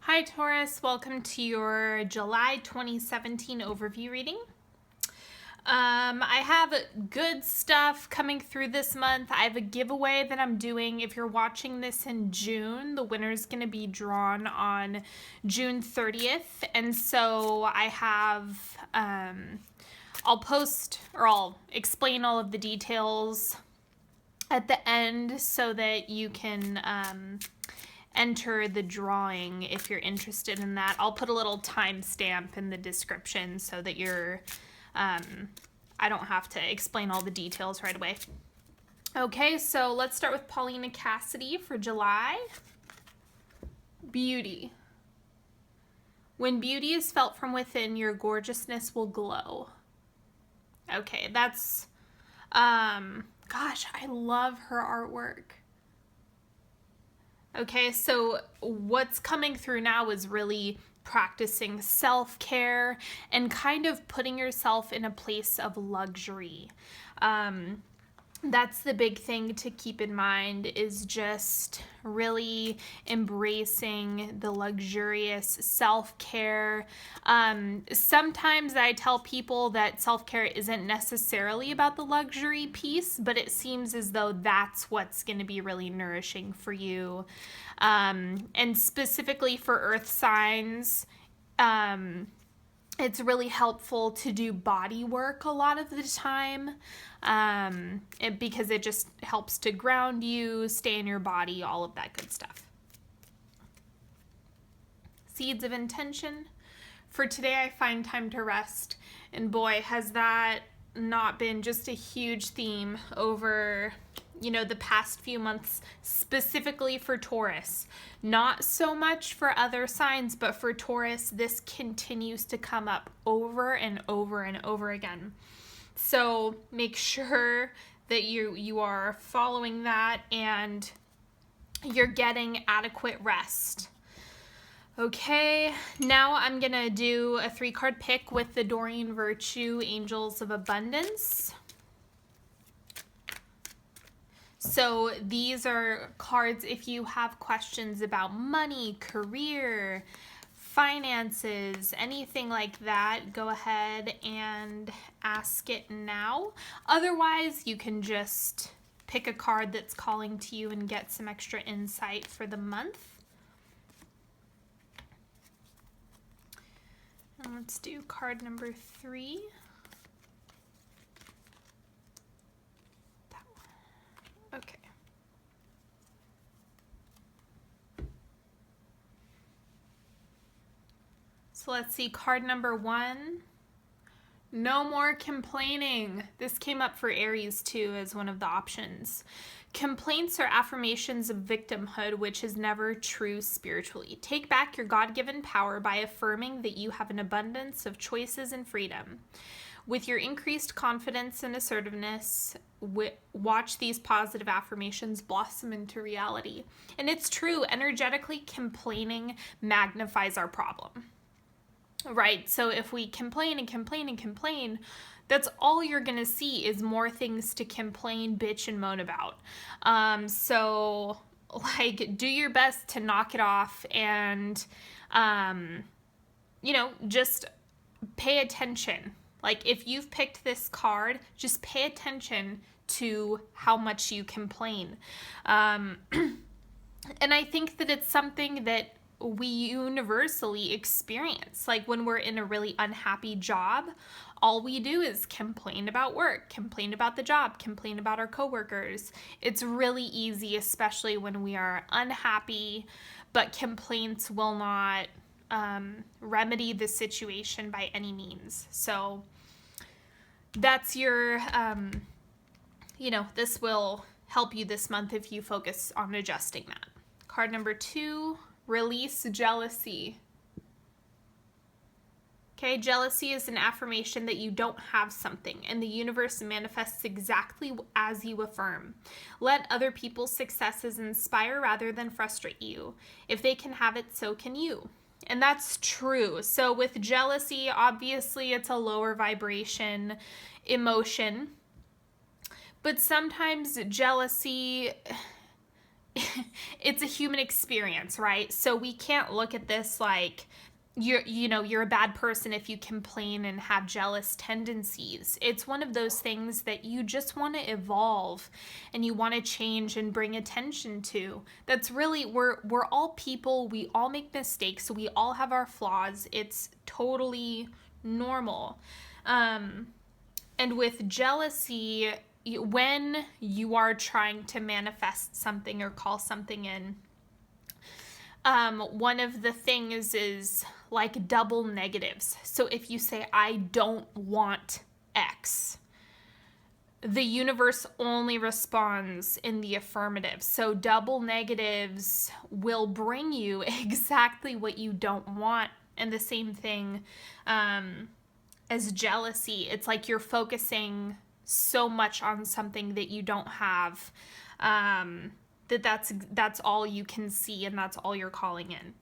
Hi Taurus, welcome to your July 2017 overview reading. I have good stuff coming through this month. I have a giveaway that I'm doing. If you're watching this in June, the winner's going to be drawn on June 30th. And so I have, I'll post or I'll explain all of the details at the end so that you can enter the drawing if you're interested in that. I'll put a little timestamp in the description so that you're I don't have to explain all the details right away. Okay, so let's start with Paulina Cassidy for July. Beauty. When beauty is felt from within, your gorgeousness will glow. Okay, that's gosh, I love her artwork. Okay, so what's coming through now is really practicing self-care and kind of putting yourself in a place of luxury. That's the big thing to keep in mind, is just really embracing the luxurious self-care. Sometimes I tell people that self-care isn't necessarily about the luxury piece, but it seems as though that's what's going to be really nourishing for you. And specifically for earth signs, it's really helpful to do body work a lot of the time because it just helps to ground you, stay in your body, all of that good stuff. Seeds of intention. For today, I find time to rest. And boy, has that not been just a huge theme over the past few months, specifically for Taurus. Not so much for other signs, but for Taurus, this continues to come up over and over and over again. So make sure that you are following that and you're getting adequate rest. Okay, now I'm gonna do a 3-card pick with the Doreen Virtue Angels of Abundance. So these are cards if you have questions about money, career, finances, anything like that, go ahead and ask it now. Otherwise, you can just pick a card that's calling to you and get some extra insight for the month. And let's do card number 3. Okay. So let's see, card number 1. No more complaining. This came up for Aries too as one of the options. Complaints are affirmations of victimhood, which is never true spiritually. Take back your God-given power by affirming that you have an abundance of choices and freedom. With your increased confidence and assertiveness, watch these positive affirmations blossom into reality. And it's true, energetically complaining magnifies our problem. Right? So if we complain and complain and complain, that's all you're going to see is more things to complain, bitch, and moan about. So do your best to knock it off and, just pay attention. Like, if you've picked this card, just pay attention to how much you complain. And I think that it's something that we universally experience. Like, when we're in a really unhappy job, all we do is complain about work, complain about the job, complain about our coworkers. It's really easy, especially when we are unhappy, but complaints will not remedy the situation by any means. So that's your, this will help you this month if you focus on adjusting that. Card number 2, release jealousy. Okay, jealousy is an affirmation that you don't have something, and the universe manifests exactly as you affirm. Let other people's successes inspire rather than frustrate you. If they can have it, so can you. And that's true. So with jealousy, obviously it's a lower vibration emotion, but sometimes jealousy it's a human experience, right? So we can't look at this like you're a bad person if you complain and have jealous tendencies. It's one of those things that you just want to evolve and you want to change and bring attention to. That's really, we're all people, we all make mistakes, so we all have our flaws. It's totally normal. And with jealousy, when you are trying to manifest something or call something in, one of the things is like double negatives. So if you say, I don't want X, the universe only responds in the affirmative. So double negatives will bring you exactly what you don't want. And the same thing as jealousy. It's like you're focusing so much on something that you don't have, that's all you can see and that's all you're calling in.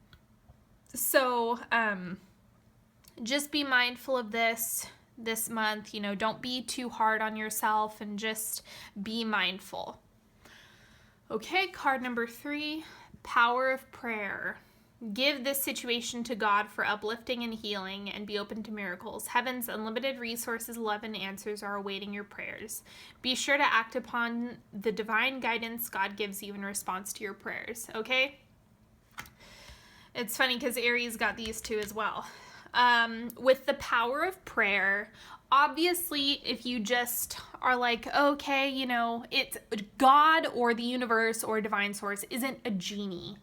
So just be mindful of this month. Don't be too hard on yourself and just be mindful. Okay, card number 3, Power of Prayer. Give this situation to God for uplifting and healing, and be open to miracles. Heaven's unlimited resources, love, and answers are awaiting your prayers. Be sure to act upon the divine guidance God gives you in response to your prayers, okay? It's funny because Aries got these two as well. With the power of prayer, obviously, if you just are like, okay, it's God or the universe or divine source isn't a genie.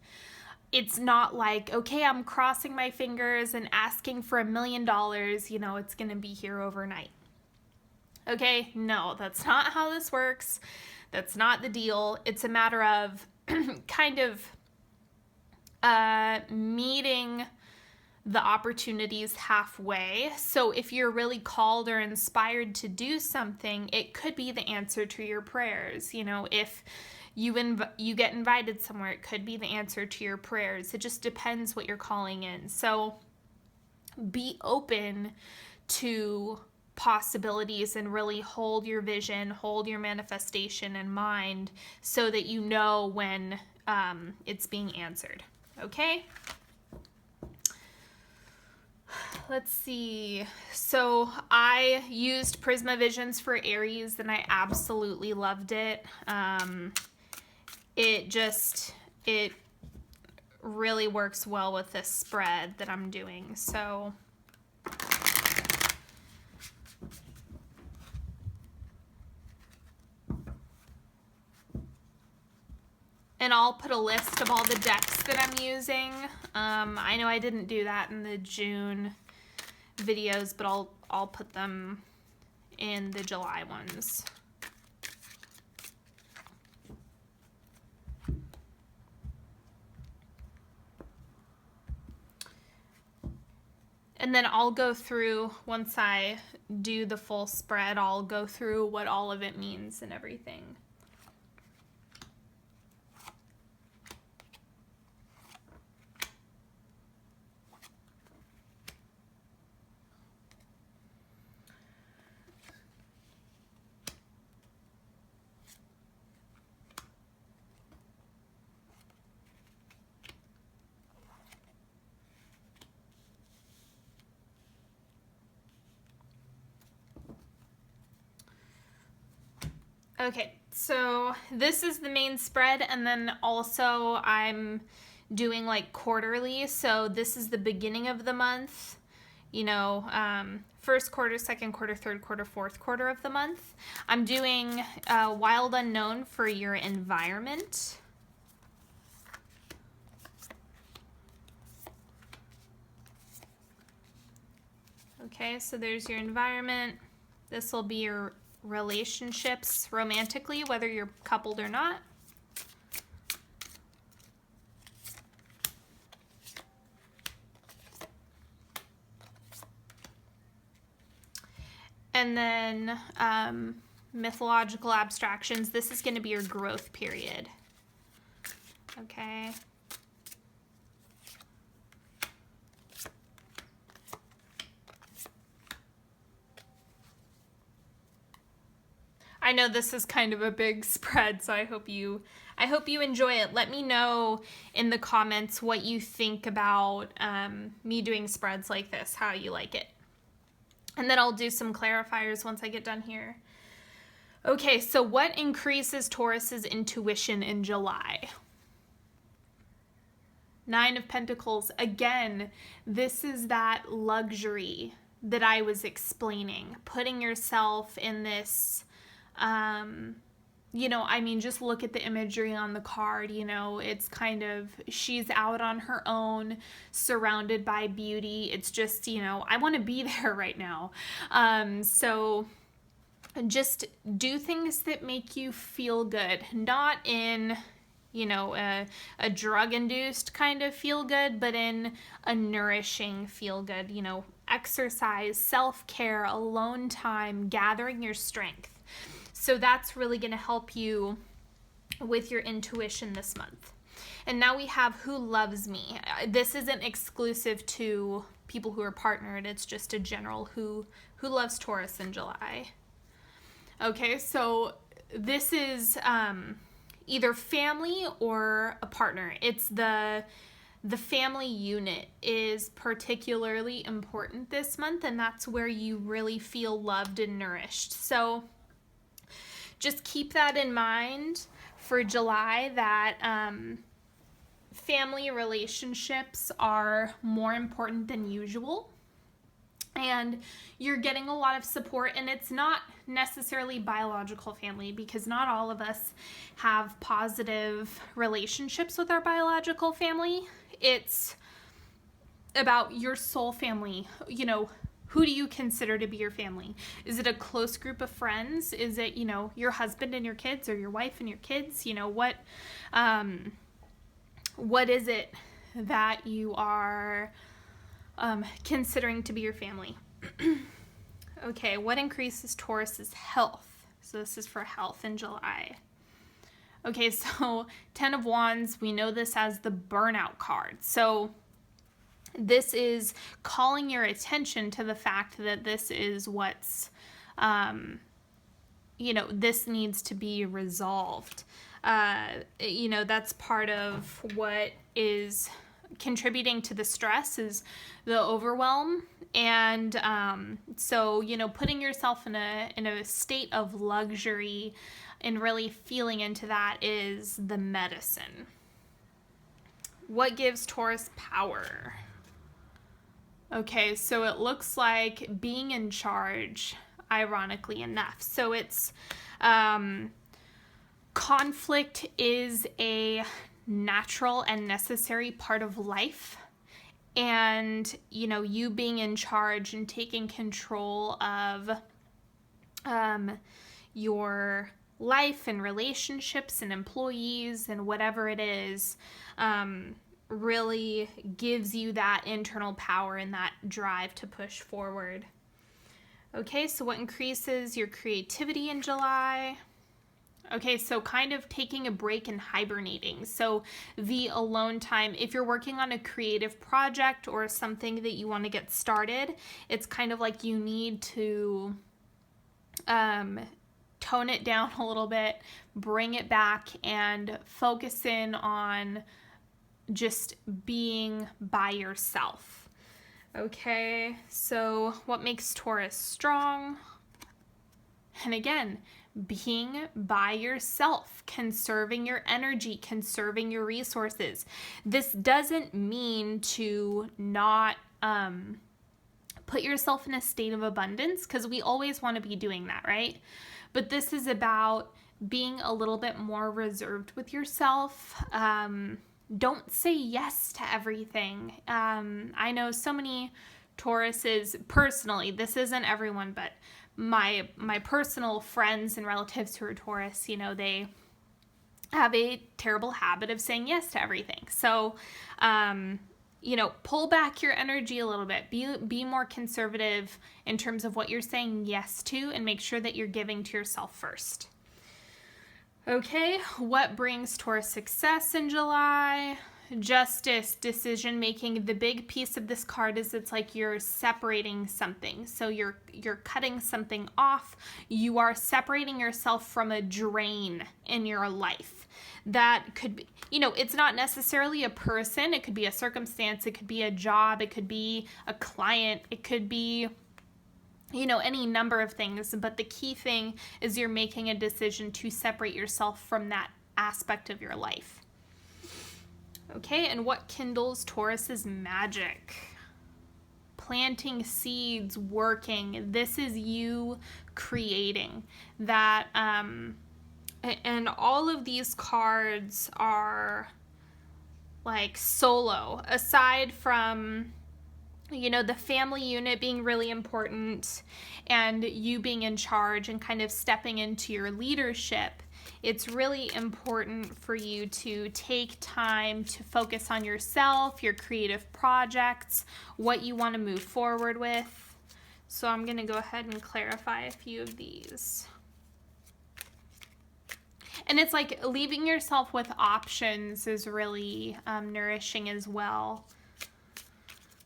It's not like, okay, I'm crossing my fingers and asking for $1 million, it's going to be here overnight. Okay, no, that's not how this works. That's not the deal. It's a matter of kind of meeting the opportunities halfway. So if you're really called or inspired to do something, it could be the answer to your prayers. If you get invited somewhere, it could be the answer to your prayers. It just depends what you're calling in. So be open to possibilities and really hold your vision, hold your manifestation in mind so that you know when it's being answered. Okay? Let's see. So I used Prisma Visions for Aries and I absolutely loved it. It really works well with this spread that I'm doing. So and I'll put a list of all the decks that I'm using. I know I didn't do that in the June videos, but I'll put them in the July ones. And then I'll go through, once I do the full spread, I'll go through what all of it means and everything. Okay, so this is the main spread, and then also I'm doing like quarterly. So this is the beginning of the month, first quarter, second quarter, third quarter, fourth quarter of the month. I'm doing Wild Unknown for your environment. Okay, so there's your environment. This will be your relationships romantically, whether you're coupled or not. And then Mythological Abstractions, this is going to be your growth period. Okay. I know this is kind of a big spread, so I hope you enjoy it. Let me know in the comments what you think about me doing spreads like this, how you like it. And then I'll do some clarifiers once I get done here. Okay, so what increases Taurus's intuition in July? 9 of Pentacles. Again, this is that luxury that I was explaining. Putting yourself in this, just look at the imagery on the card, it's kind of, she's out on her own, surrounded by beauty. It's just, I want to be there right now. So just do things that make you feel good, not in, a drug-induced kind of feel good, but in a nourishing feel good, exercise, self-care, alone time, gathering your strength. So that's really going to help you with your intuition this month. And now we have Who Loves Me. This isn't exclusive to people who are partnered. It's just a general who loves Taurus in July. Okay, so this is either family or a partner. It's the family unit is particularly important this month, and that's where you really feel loved and nourished. So just keep that in mind for July, that family relationships are more important than usual. And you're getting a lot of support, and it's not necessarily biological family, because not all of us have positive relationships with our biological family. It's about your soul family. Who do you consider to be your family? Is it a close group of friends? Is it, your husband and your kids, or your wife and your kids? What is it that you are considering to be your family? Okay, what increases Taurus's health? So this is for health in July. Okay, so 10 of Wands, we know this as the burnout card. So this is calling your attention to the fact that this is what's, this needs to be resolved. That's part of what is contributing to the stress, is the overwhelm. And so putting yourself in a state of luxury and really feeling into that is the medicine. What gives Taurus power? Okay, so it looks like being in charge, ironically enough. So it's conflict is a natural and necessary part of life. And, you being in charge and taking control of your life and relationships and employees and whatever it is, really gives you that internal power and that drive to push forward. Okay, so what increases your creativity in July? Okay, so kind of taking a break and hibernating. So the alone time, if you're working on a creative project or something that you want to get started, it's kind of like you need to tone it down a little bit, bring it back, and focus in on just being by yourself. Okay, so what makes Taurus strong? And again, being by yourself, conserving your energy, conserving your resources. This doesn't mean to not put yourself in a state of abundance, because we always want to be doing that, right? But this is about being a little bit more reserved with yourself. Don't say yes to everything. I know so many Tauruses, personally, this isn't everyone, but my personal friends and relatives who are Taurus, they have a terrible habit of saying yes to everything. So, pull back your energy a little bit. Be more conservative in terms of what you're saying yes to, and make sure that you're giving to yourself first. Okay, what brings Taurus success in July? justice, decision making. The big piece of this card is it's like you're separating something. So you're cutting something off. You are separating yourself from a drain in your life. That could be, it's not necessarily a person. It could be a circumstance. It could be a job. It could be a client. It could be, any number of things. But the key thing is you're making a decision to separate yourself from that aspect of your life. Okay, and what kindles Taurus's magic? Planting seeds, working. This is you creating that. And all of these cards are like solo, aside from, the family unit being really important and you being in charge and kind of stepping into your leadership. It's really important for you to take time to focus on yourself, your creative projects, what you want to move forward with. So I'm going to go ahead and clarify a few of these. And it's like leaving yourself with options is really nourishing as well.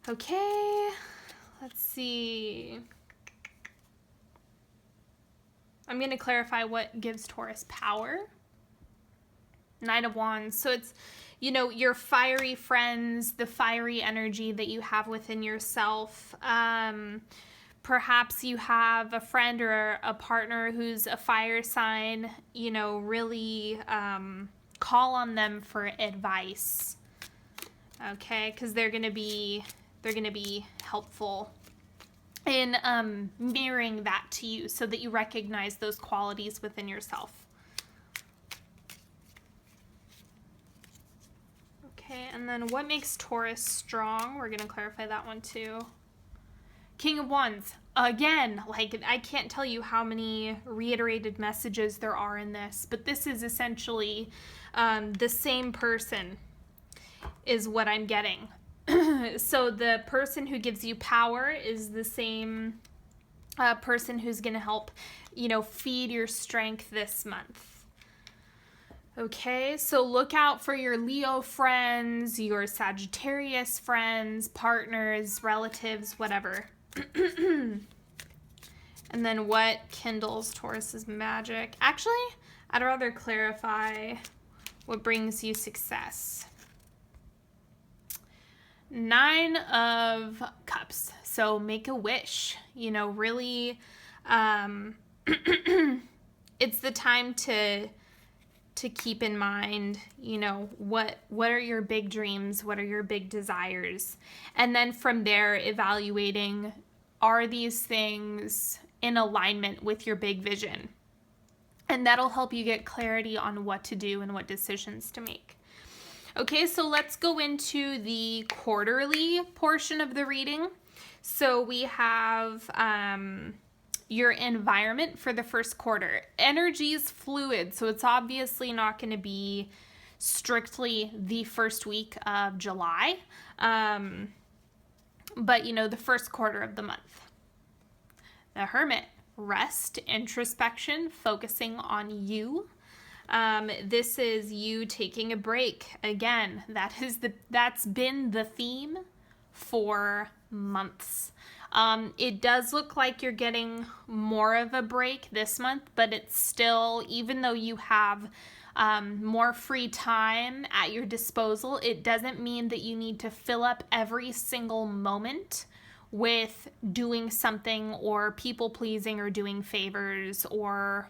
Okay, let's see. I'm going to clarify what gives Taurus power. Knight of Wands. So it's, your fiery friends, the fiery energy that you have within yourself. Perhaps you have a friend or a partner who's a fire sign, really call on them for advice. Okay, because they're going to be helpful in mirroring that to you so that you recognize those qualities within yourself. Okay, and then what makes Taurus strong? We're going to clarify that one too. King of Wands. Again, I can't tell you how many reiterated messages there are in this, but this is essentially the same person is what I'm getting. So the person who gives you power is the same person who's going to help, feed your strength this month. Okay, so look out for your Leo friends, your Sagittarius friends, partners, relatives, whatever. And then what kindles Taurus's magic? Actually, I'd rather clarify what brings you success. 9 of Cups. So make a wish, really, it's the time to keep in mind, what are your big dreams? What are your big desires? And then from there, evaluating, are these things in alignment with your big vision? And that'll help you get clarity on what to do and what decisions to make. Okay, so let's go into the quarterly portion of the reading. So we have your environment for the first quarter. Energy is fluid, so it's obviously not going to be strictly the first week of July, but the first quarter of the month. The Hermit, rest, introspection, focusing on you. This is you taking a break. Again, that's been the theme for months. It does look like you're getting more of a break this month, but it's still, even though you have more free time at your disposal, it doesn't mean that you need to fill up every single moment with doing something or people pleasing or doing favors or,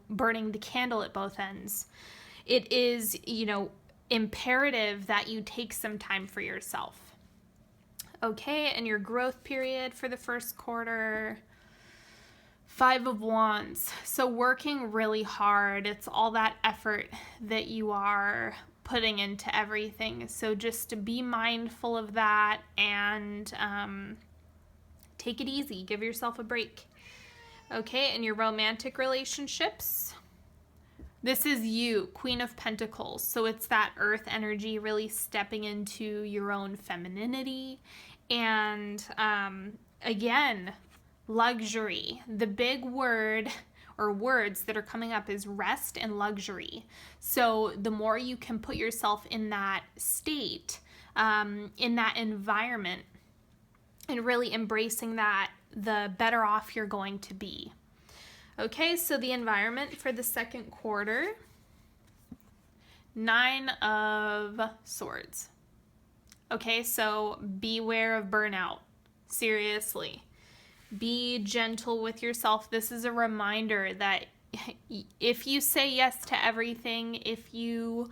burning the candle at both ends. It is, imperative that you take some time for yourself. Okay, and your growth period for the first quarter, 5 of Wands. So working really hard. It's all that effort that you are putting into everything. So just to be mindful of that and take it easy. Give yourself a break. Okay, and your romantic relationships. This is you, Queen of Pentacles. So it's that earth energy really stepping into your own femininity. And again, luxury. The big word or words that are coming up is rest and luxury. So the more you can put yourself in that state, in that environment, and really embracing that, the better off you're going to be. Okay, so the environment for the second quarter, 9 of Swords. Okay, so beware of burnout. Seriously. Be gentle with yourself. This is a reminder that if you say yes to everything, if you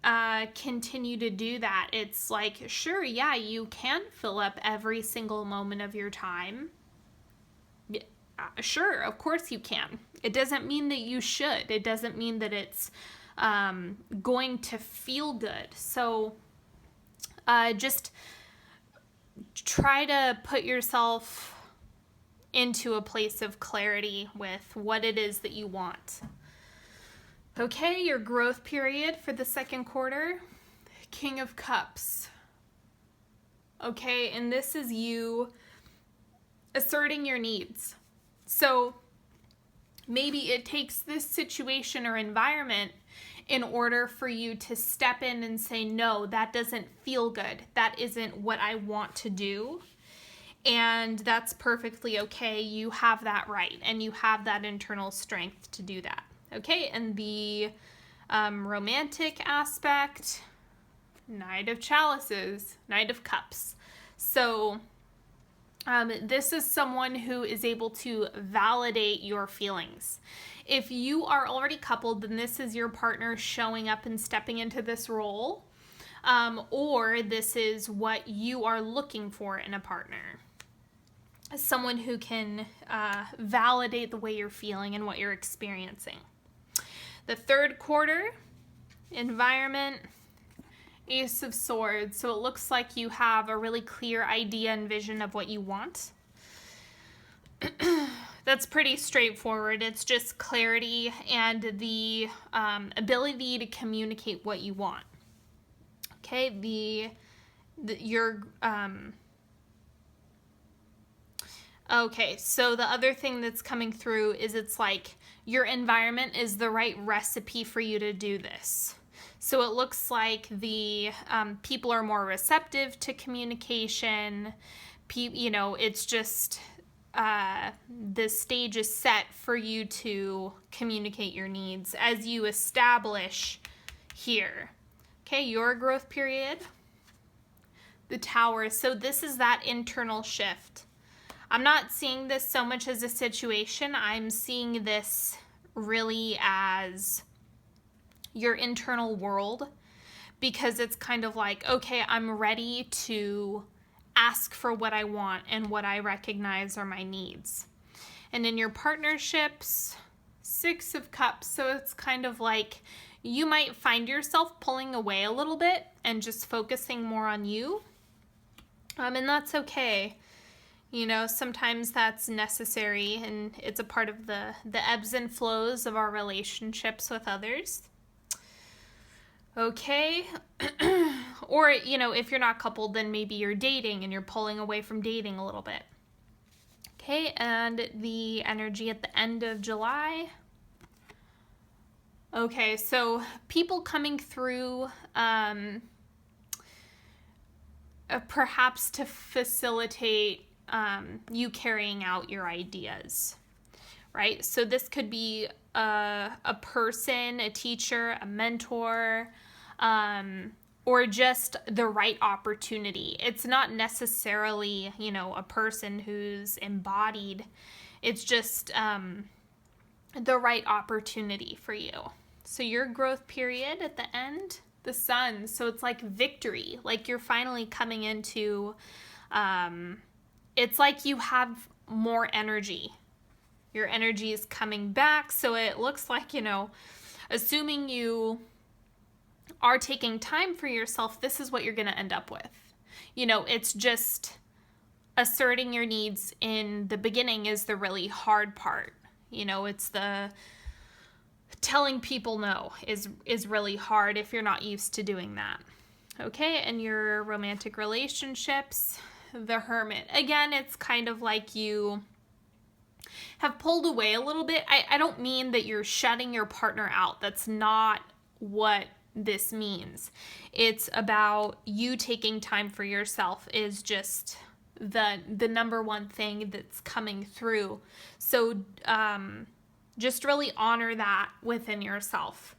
continue to do that, it's like, sure, yeah, you can fill up every single moment of your time. Sure, of course you can. It doesn't mean that you should. It doesn't mean that it's going to feel good. So just try to put yourself into a place of clarity with what it is that you want. Okay, your growth period for the second quarter, King of Cups. Okay, and this is you asserting your needs. So maybe it takes this situation or environment in order for you to step in and say, no, that doesn't feel good. That isn't what I want to do. And that's perfectly okay. You have that right, and you have that internal strength to do that. Okay, and the romantic aspect, Knight of Chalices, Knight of Cups. So this is someone who is able to validate your feelings. If you are already coupled, then this is your partner showing up and stepping into this role, or this is what you are looking for in a partner. Someone who can validate the way you're feeling and what you're experiencing. The third quarter, environment, Ace of Swords. So it looks like you have a really clear idea and vision of what you want. That's pretty straightforward. It's just clarity and the ability to communicate what you want. Okay, okay, so the other thing that's coming through is it's like your environment is the right recipe for you to do this. So it looks like the people are more receptive to communication. It's just the stage is set for you to communicate your needs as you establish here. Okay, your growth period, the Tower. So this is that internal shift. I'm not seeing this so much as a situation. I'm seeing this really as your internal world, because it's kind of like, okay, I'm ready to ask for what I want and what I recognize are my needs. And in your partnerships, 6 of Cups. So it's kind of like you might find yourself pulling away a little bit and just focusing more on you. And that's okay. Sometimes that's necessary, and it's a part of the ebbs and flows of our relationships with others. Okay. Or, if you're not coupled, then maybe you're dating and you're pulling away from dating a little bit. Okay, and the energy at the end of July. Okay, so people coming through perhaps to facilitate you carrying out your ideas, right? So this could be a person, a teacher, a mentor, or just the right opportunity. It's not necessarily, a person who's embodied. It's just the right opportunity for you. So your growth period at the end, the Sun. So it's like victory, like you're finally coming into, it's like you have more energy. Your energy is coming back. So it looks like, assuming you are taking time for yourself, this is what you're going to end up with. It's just asserting your needs in the beginning is the really hard part. It's the telling people no is really hard if you're not used to doing that. Okay, and your romantic relationships, the Hermit. Again, it's kind of like you have pulled away a little bit. I don't mean that you're shutting your partner out. That's not what this means. It's about you taking time for yourself is just the number one thing that's coming through. So just really honor that within yourself.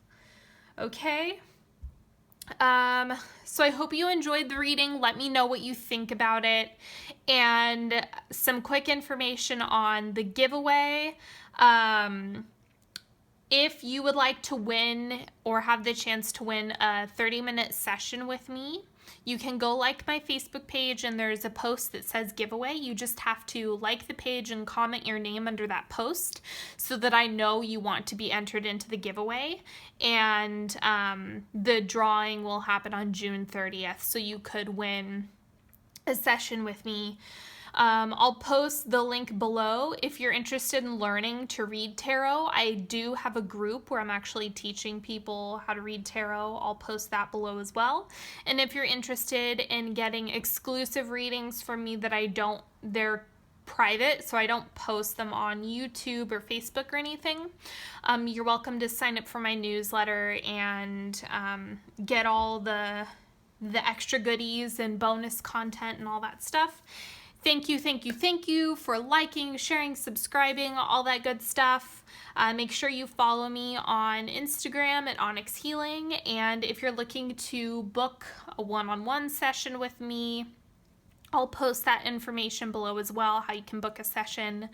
Okay? So I hope you enjoyed the reading. Let me know what you think about it. And some quick information on the giveaway. If you would like to win or have the chance to win a 30-minute session with me, you can go like my Facebook page and there's a post that says giveaway. You just have to like the page and comment your name under that post so that I know you want to be entered into the giveaway. And the drawing will happen on June 30th, so you could win a session with me. I'll post the link below if you're interested in learning to read tarot. I do have a group where I'm actually teaching people how to read tarot. I'll post that below as well. And if you're interested in getting exclusive readings from me they're private, so I don't post them on YouTube or Facebook or anything, you're welcome to sign up for my newsletter and get all the extra goodies and bonus content and all that stuff. Thank you for liking, sharing, subscribing, all that good stuff. Make sure you follow me on Instagram at Onyx Healing. And if you're looking to book a one-on-one session with me, I'll post that information below as well, how you can book a session.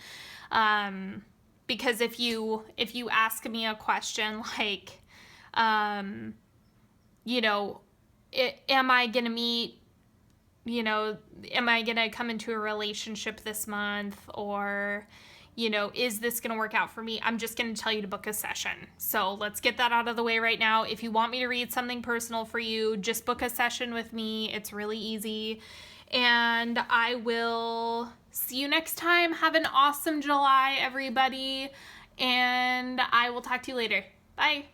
Because if you ask me a question like, am I going to meet, am I going to come into a relationship this month, or, is this going to work out for me? I'm just going to tell you to book a session. So let's get that out of the way right now. If you want me to read something personal for you, just book a session with me. It's really easy. And I will see you next time. Have an awesome July, everybody. And I will talk to you later. Bye.